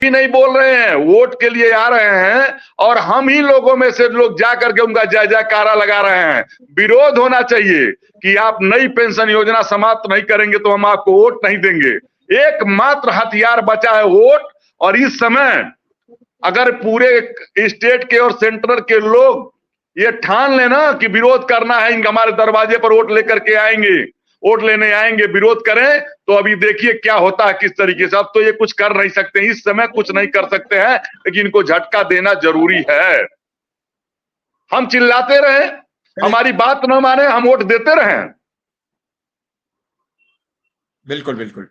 भी नहीं बोल रहे हैं, वोट के लिए आ रहे हैं और हम ही लोगों में से लोग जा करके उनका जय जयकारा लगा रहे हैं। विरोध होना चाहिए कि आप नई पेंशन योजना समाप्त नहीं करेंगे तो हम आपको वोट नहीं देंगे। एकमात्र हथियार बचा है वोट। और इस समय अगर पूरे स्टेट के और सेंट्रल के लोग ये ठान लेना कि विरोध करना है, इनका हमारे दरवाजे पर वोट लेकर के आएंगे, वोट लेने आएंगे, विरोध करें, तो अभी देखिए क्या होता है किस तरीके से। अब तो ये कुछ कर नहीं सकते, इस समय कुछ नहीं कर सकते हैं, लेकिन इनको झटका देना जरूरी है। हम चिल्लाते रहे, हमारी बात न माने, हम वोट देते रहे। बिल्कुल बिल्कुल।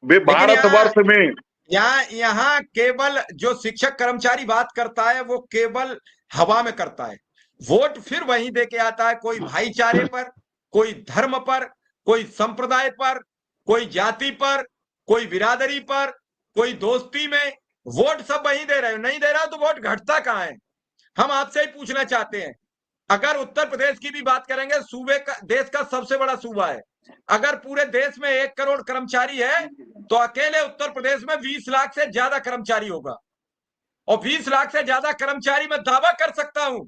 भारतवर्ष में यहाँ केवल जो शिक्षक कर्मचारी बात करता है वो केवल हवा में करता है। वोट फिर वहीं दे के आता है, कोई भाईचारे पर, कोई धर्म पर, कोई संप्रदाय पर, कोई जाति पर, कोई बिरादरी पर, कोई दोस्ती में। वोट सब वहीं दे रहे हो, नहीं दे रहा तो वोट घटता कहां है? हम आपसे ही पूछना चाहते हैं। अगर उत्तर प्रदेश की भी बात करेंगे, सूबे का, देश का सबसे बड़ा सूबा है। अगर पूरे देश में 1 करोड़ कर्मचारी है तो अकेले उत्तर प्रदेश में 20 लाख से ज्यादा कर्मचारी होगा। और 20 लाख से ज्यादा कर्मचारी मैं दावा कर सकता हूं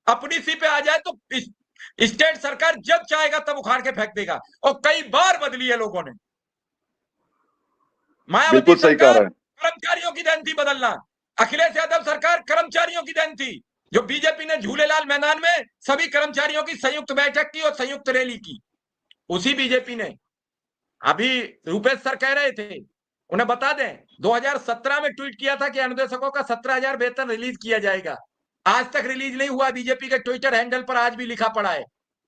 अपनी सी पे आ जाए तो स्टेट सरकार जब चाहेगा तब उखाड़ के फेंक देगा। और कई बार बदली है लोगों ने। मायावती सरकार कर्मचारियों की देन थी बदलना, अखिलेश यादव सरकार कर्मचारियों की देन थी। जो बीजेपी ने झूलेलाल मैदान में सभी कर्मचारियों की संयुक्त बैठक की और संयुक्त रैली की, उसी बीजेपी ने। अभी रूपेश सर कह रहे थे, उन्हें बता दें 2017 में ट्वीट किया था कि अनुदेशकों का 17,000 वेतन रिलीज किया जाएगा। आज तक रिलीज नहीं हुआ। बीजेपी के ट्विटर हैंडल पर आज भी लिखा पड़ा है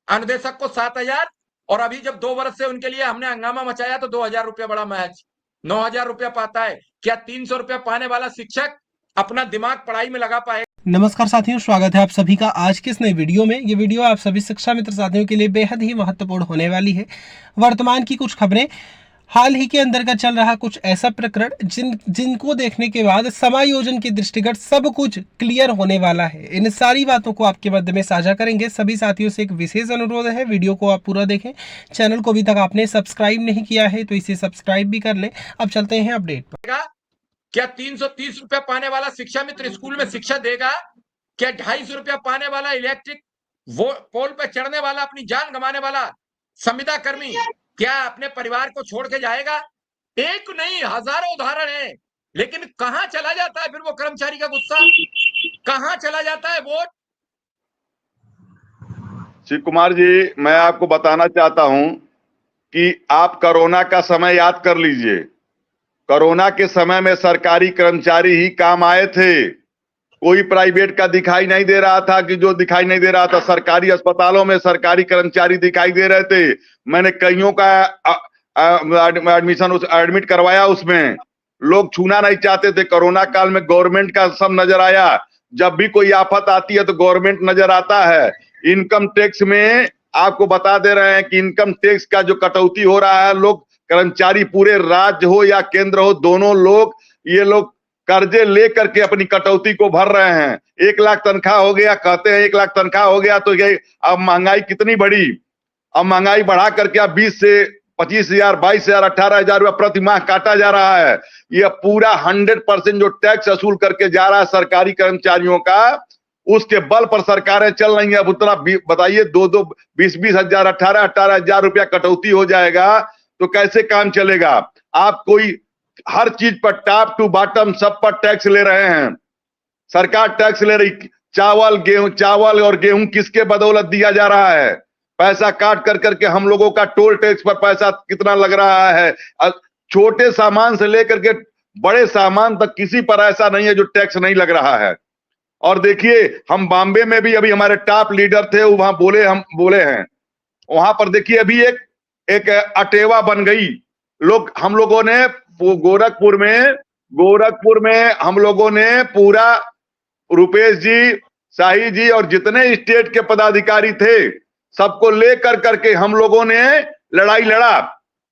अनुदेशक को 7,000। और अभी जब 2 वर्ष से उनके लिए हमने हंगामा मचाया तो 2,000 रुपया बड़ा महज 9,000 रुपया पाता है। क्या 300 रुपया पाने वाला शिक्षक अपना दिमाग पढ़ाई में लगा पाए? नमस्कार साथियों, स्वागत है आप सभी का आज के इस नए वीडियो में। ये वीडियो आप सभी शिक्षा मित्र साथियों के लिए बेहद ही महत्वपूर्ण होने वाली है। वर्तमान की कुछ खबरें, हाल ही के अंदर का चल रहा कुछ ऐसा प्रकरण जिनको देखने के बाद समायोजन के दृष्टिगत सब कुछ क्लियर होने वाला है। इन सारी बातों को आपके मध्य में साझा करेंगे। सभी साथियों से एक विशेष अनुरोध है, वीडियो को आप पूरा देखें। चैनल को अभी तक आपने सब्सक्राइब नहीं किया है तो इसे सब्सक्राइब भी कर लें। अब चलते हैं अपडेट पर। क्या 330 रुपया पाने वाला शिक्षा मित्र स्कूल में शिक्षा देगा? क्या 250 रुपया पाने वाला इलेक्ट्रिक पोल पर चढ़ने वाला, अपनी जान गंवाने वाला संविदा कर्मी क्या अपने परिवार को छोड़ के जाएगा? एक नहीं, हजारों उदाहरण है। लेकिन कहां चला जाता है फिर वो कर्मचारी का गुस्सा? कहां चला जाता है वोट? शिव कुमार जी, मैं आपको बताना चाहता हूं कि आप कोरोना का समय याद कर लीजिए। कोरोना के समय में सरकारी कर्मचारी ही काम आए थे। कोई प्राइवेट का दिखाई नहीं दे रहा था। कि जो दिखाई नहीं दे रहा था, सरकारी अस्पतालों में सरकारी कर्मचारी दिखाई दे रहे थे। मैंने कईयों का एडमिट करवाया, उसमें लोग छूना नहीं चाहते थे। कोरोना काल में गवर्नमेंट का सब नजर आया। जब भी कोई आफत आती है तो गवर्नमेंट नजर आता है। इनकम टैक्स में आपको बता दे रहे हैं कि इनकम टैक्स का जो कटौती हो रहा है, लोग कर्मचारी पूरे राज्य हो या केंद्र हो, दोनों लोग ये लोग कर्जे लेकर के अपनी कटौती को भर रहे हैं। 1 लाख तनख्वाह हो गया, कहते हैं 1 लाख तनख्वाह हो गया तो ये अब महंगाई कितनी बढ़ी। अब महंगाई बढ़ा करके अब 20 से 25,000, 22,000, 18,000 रुपया प्रति माह काटा जा रहा है। ये पूरा 100% जो टैक्स वसूल करके जा रहा है सरकारी कर्मचारियों का, उसके बल पर सरकारें चल रही है। अब उतना बताइए, 20 हजार, 18,000 रुपया कटौती हो जाएगा तो कैसे काम चलेगा? आप कोई हर चीज पर टॉप टू बॉटम सब पर टैक्स ले रहे हैं। सरकार टैक्स ले रही। चावल और गेहूं किसके बदौलत दिया जा रहा है? पैसा काट कर करके हम लोगों का टोल टैक्स पर पैसा कितना लग रहा है। छोटे सामान से लेकर के बड़े सामान तक किसी पर ऐसा नहीं है जो टैक्स नहीं लग रहा है। और देखिए, हम बॉम्बे में भी अभी हमारे टॉप लीडर थे, वहां हम बोले हैं। वहां पर देखिए अभी एक अटेवा बन गई। हम लोगों ने गोरखपुर में हम लोगों ने पूरा रुपेश जी, शाही जी और जितने स्टेट के पदाधिकारी थे सबको लेकर करके हम लोगों ने लड़ाई लड़ा।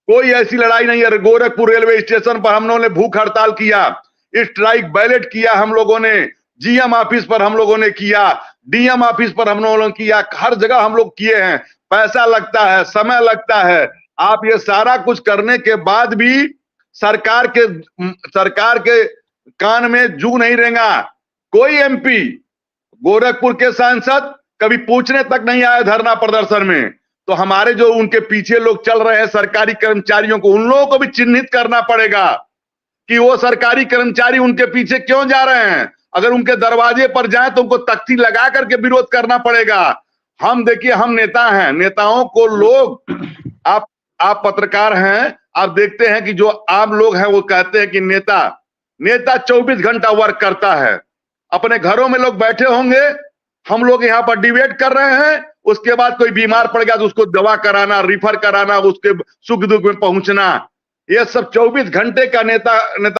कोई ऐसी लड़ाई नहीं है। गोरखपुर रेलवे स्टेशन पर हम लोगों ने भूख हड़ताल किया, स्ट्राइक बैलेट किया हम लोगों ने, जीएम ऑफिस पर हम लोगों ने किया, डीएम ऑफिस पर हम लोगों ने किया, हर जगह हम लोग किए हैं। पैसा लगता है, समय लगता है। आप ये सारा कुछ करने के बाद भी सरकार के कान में जू नहीं रेंगा। कोई एमपी, गोरखपुर के सांसद कभी पूछने तक नहीं आए धरना प्रदर्शन में। तो हमारे जो उनके पीछे लोग चल रहे हैं सरकारी कर्मचारियों को, उन लोगों को भी चिन्हित करना पड़ेगा कि वो सरकारी कर्मचारी उनके पीछे क्यों जा रहे हैं। अगर उनके दरवाजे पर जाए तो उनको तख्ती लगा करके विरोध करना पड़ेगा। हम देखिए, हम नेता हैं, नेताओं को लोग, आप पत्रकार हैं, आप देखते हैं कि जो आम लोग हैं वो कहते हैं कि नेता 24 घंटा वर्क करता है। अपने घरों में लोग बैठे होंगे, हम लोग यहाँ पर डिबेट कर रहे हैं, उसके बाद कोई बीमार पड़ गया तो उसको दवा कराना, रिफर कराना, उसके सुख दुख में पहुंचना, ये सब 24 घंटे का नेता